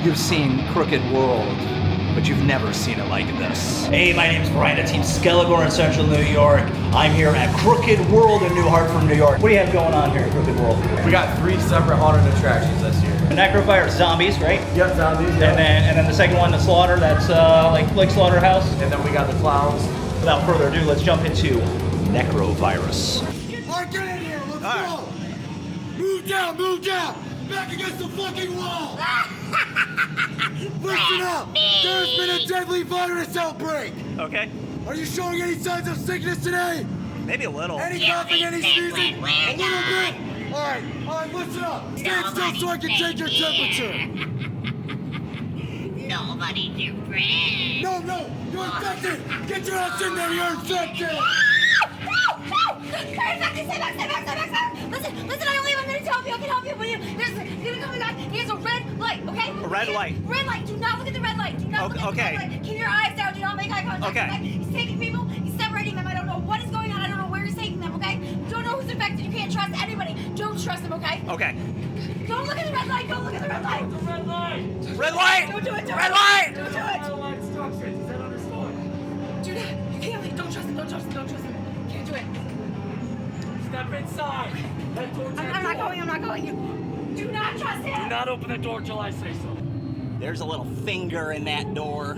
You've seen Crooked World, but you've never seen it like this. Hey, my name's Bryan, Team Skelegore in Central New York. I'm here at Crooked World in New Hartford, New York. What do you have going on here at Crooked World? We got 3 separate haunted attractions this year. Necroirus, zombies, right? Yep, zombies. Yep. And then the second one, the slaughter, that's like Slaughterhouse. And then we got the clowns. Without further ado, let's jump into Necroirus. All right, get in here, let's go! Move down! Back against the fucking wall! Listen up! There's been a deadly virus outbreak! Okay. Are you showing any signs of sickness today? Maybe a little. Any coughing, any sneezing? A little bit? Alright, listen up! Stand still so I can take your temperature! Nobody's your friend. No, you're infected! Get your ass in there, you're infected! Listen, I don't leave. I'm gonna help you. I can help you. But you're gonna come back. He has a red light, okay? A red light? Red light. Do not look at the red light. Do not look at the red light. Keep your eyes down. Do not make eye contact. Okay. He's taking people. He's separating them. I don't know what is going on. I don't know where he's taking them, okay? Don't know who's infected. You can't trust anybody. Don't trust him, okay? Okay. Don't look at the red light. Don't look at the red light. The red light! Red light! Don't do it. Red light! Don't do it. Red light instructions, is that understood? Do not. You can't leave. Don't trust him. Don't trust him. Don't trust him. Can't do it. Step inside. Head towards that I'm not door. going. I'm not going. Do not trust him. Do not open the door till I say so. There's a little finger in that door.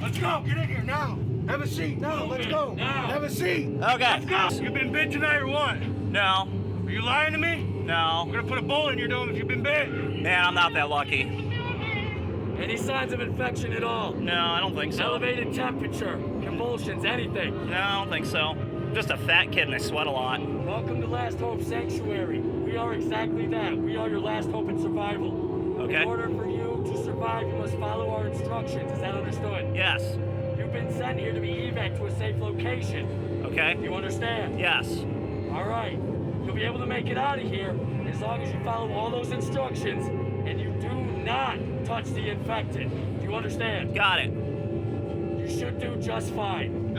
Let's go, get in here now! Have a seat, now, let's go! Now. Have a seat! Okay. Go! You been bit tonight or what? No. Are you lying to me? No. I'm gonna put a bullet in your dome if you've been bit. Man, I'm not that lucky. Any signs of infection at all? No, I don't think so. Elevated temperature, convulsions, anything? No, I don't think so. Just a fat kid and I sweat a lot. Welcome to Last Hope Sanctuary. We are exactly that. We are your last hope in survival. Okay. In order for you to survive, you must follow our instructions. Is that understood? Yes. You've been sent here to be evac to a safe location. Okay. You understand? Yes. All right. You'll be able to make it out of here as long as you follow all those instructions and you do not touch the infected. Do you understand? Got it. You should do just fine.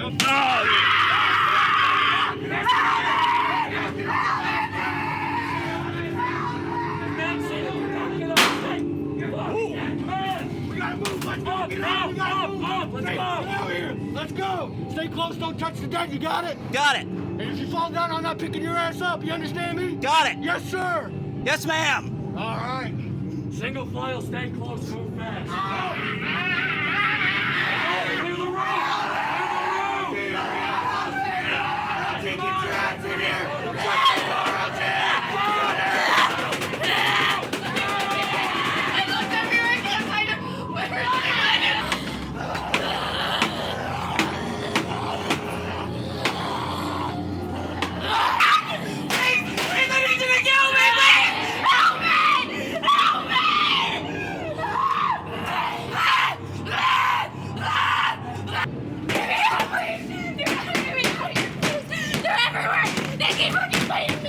Let's go! Stay close, don't touch the dead, you got it? Got it. And if you fall down, I'm not picking your ass up, you understand me? Got it. Yes, sir! Yes, ma'am. All right. Single file, stay close, move fast. Clear the room! Clear the I looked everywhere. I can't find him. Where is he? Please, I need you to kill me, please! Help me! Help me! They're everywhere! They keep fucking fighting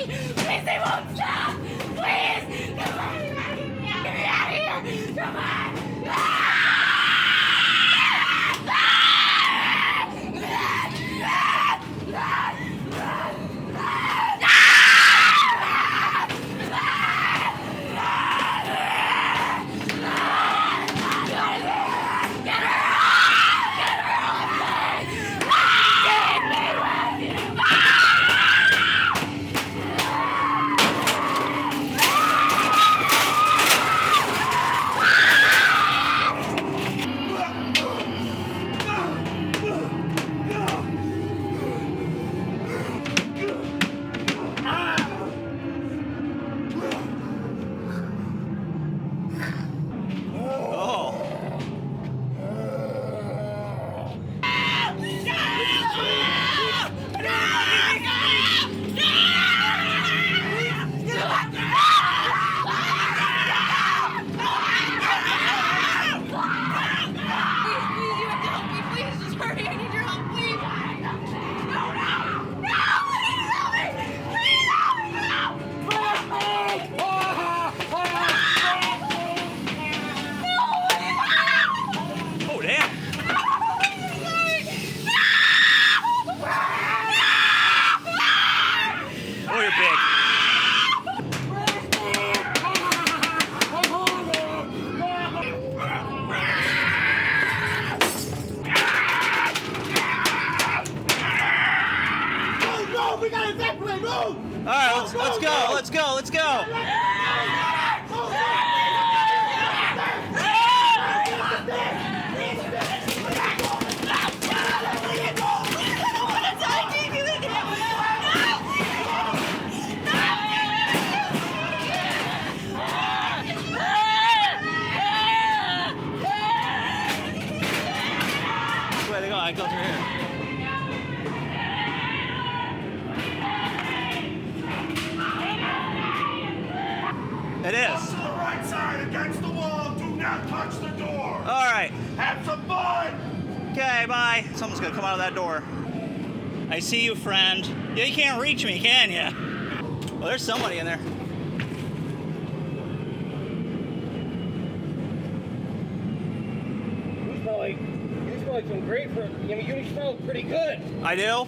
right, let's go. Let's go. Let's go. Where they go? I go through here. It is. To the right side against the wall. Do not touch the door. All right. Have some fun. Okay, bye. Someone's gonna come out of that door. I see you, friend. Yeah, you can't reach me, can you? Well, there's somebody in there. You smell like some grapefruit. I mean, you smell pretty good. I do.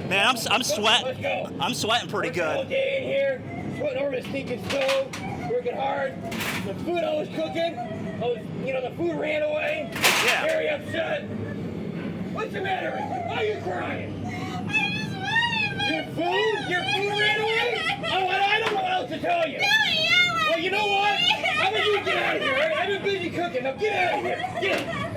Man, I'm sweating. Let's go. I'm sweating pretty Working all good. day in here, sweating over the stinking stove, working hard. The food I was cooking, the food ran away. Yeah. Very upset. What's the matter with you? Why are you crying? Your food ran away? Oh, I don't know what else to tell you. Well, you know what? How about you get out of here? I've been busy cooking. Now get out of here. Get out.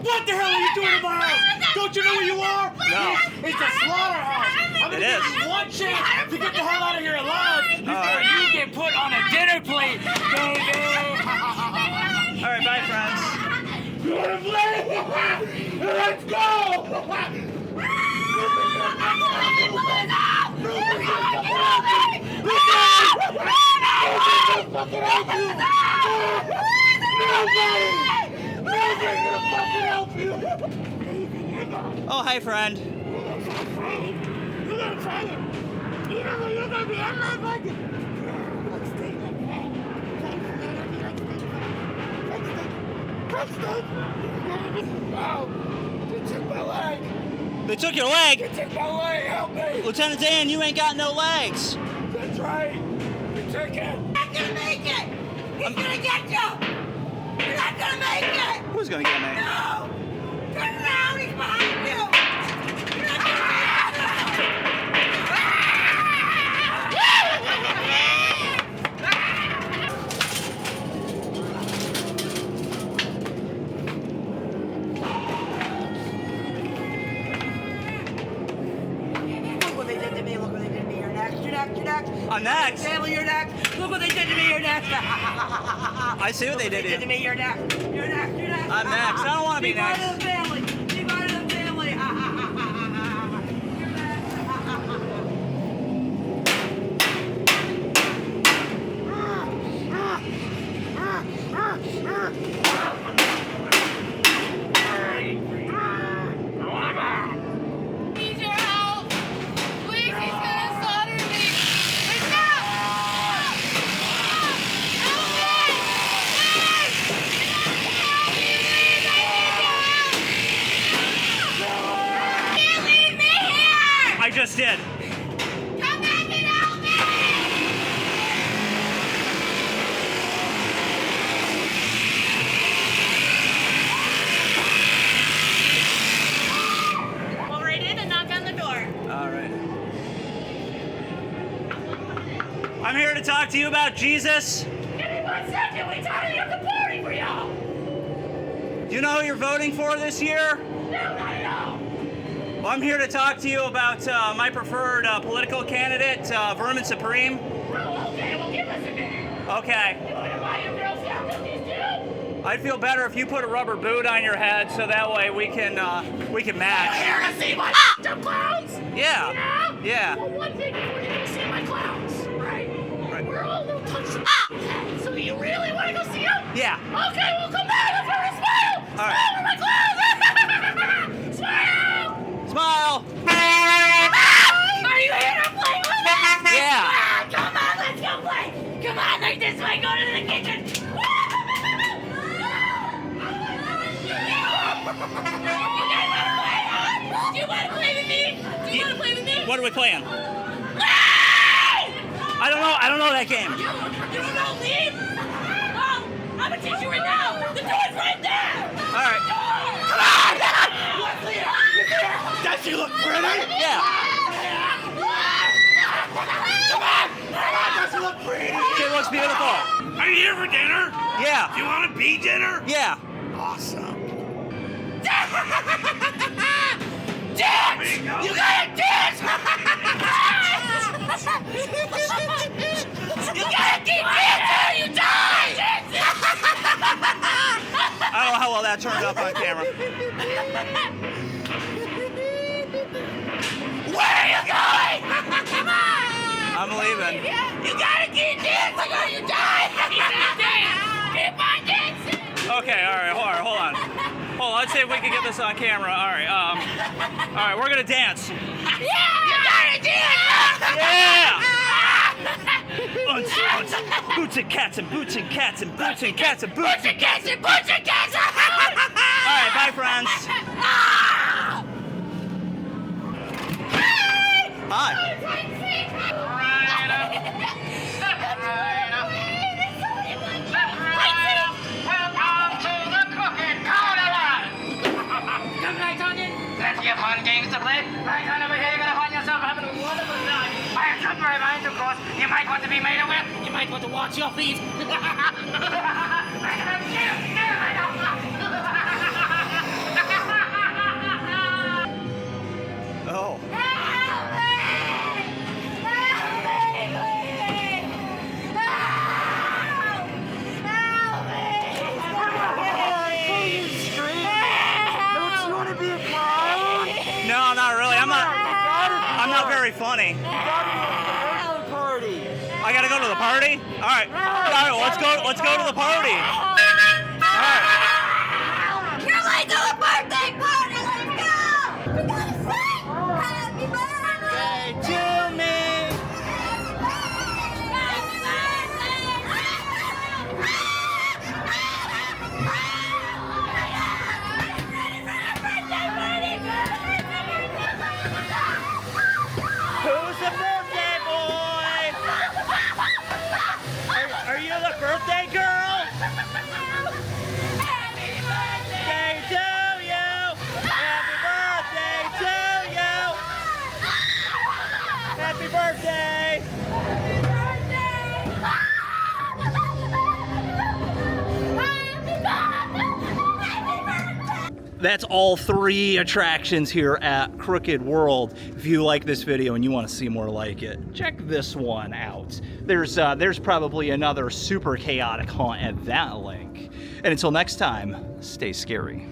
What the hell are you doing in my house? Don't you know where you are? No. It's a slaughterhouse. I'm It gonna give is. you one chance to get the hell out of here alive before right. you get put on a dinner plate, baby. All right, bye, friends. You wanna play? Let's go! Oh, hi, friend. Wow, they took my leg. They took your leg. They took my leg. Help me. Lieutenant Dan, you ain't got no legs. That's right. They took it. Not gonna make it! He's gonna get you! You're not gonna make it! Who's gonna get me? No! Turn around, he's behind you! You're not gonna make it! Look what they did to me, look what they did to me. You're next, you're next, you're next. I'm next. Family, you're next. Look what they did to me, you're next. I see what they did They did to to you. me, you're next. You're next, you're next. I'm next. I don't wanna be part next. of the family. Be part of the family. You're next. Need your help. Please, he's gonna slaughter me. Wait, no! Help me! Please! Can't leave me here! I just did. Come back and help me! Go right in and knock on the door. All right. I'm here to talk to you about Jesus. Give me 1 second. Wait till I get the party for y'all. Do you know who you're voting for this year? No, not at all. Well, I'm here to talk to you about my preferred political candidate, Vermin Supreme. Oh, okay. Well, give us a minute. Okay. You want to buy your Girl Scout cookies too? I'd feel better if you put a rubber boot on your head, so that way we can match. Here to see my f***ed clowns. Yeah. Yeah? Yeah. Well, one thing before you go see my clowns, right? Right. We're all a little touched up. So you really want to go see them? Yeah. Okay, well, come back for a smile. All right. Smile for my clowns. Smile. Smile. Are you here to play with us? Yeah. Ah, come on, let's go play. Come on, like this way. Go to the kitchen. Do you want to play with me? Do you want to play with me? What what are we playing? I don't know that game. You don't know, leave! Oh, I'm gonna teach you right now! The door's right there! All right. Come on! Does she look pretty? Yeah. Come on! Does she look pretty? She looks beautiful. Are you here for dinner? Yeah. Do you want to be dinner? Yeah. Awesome. Dance! You gotta dance! You gotta keep dancing or you die! I don't know how well that turned up on camera. Where are you going? Come on! I'm leaving. You gotta keep dancing or you die! Keep on dancing! Okay, all right, hold on. Hold on, let's see if we can get this on camera. All right, we're gonna dance. Yeah! You gotta dance! Yeah! Boots and cats and boots and cats and boots and cats and boots and cats and Butch and cats! All right, bye, friends. Hi. Welcome to the cooking carnival! Come right on in. Plenty of fun games to play. Right on over here, you're gonna find yourself having a wonderful time. I should remind, of course, you might want to be made aware. You might want to watch your feet. Oh. No, not really. I'm not very funny. I gotta go to the party? All right, let's go to the party. All right. You're late to the birthday party! Let's go! We gotta sing! Happy birthday To me. Who's the birthday boy? Are you the birthday girl? Happy birthday to you. Happy birthday to you. Happy birthday. That's all 3 attractions here at Crooked World. If you like this video and you want to see more like it, check this one out. There's probably another super chaotic haunt at that link. And until next time, stay scary.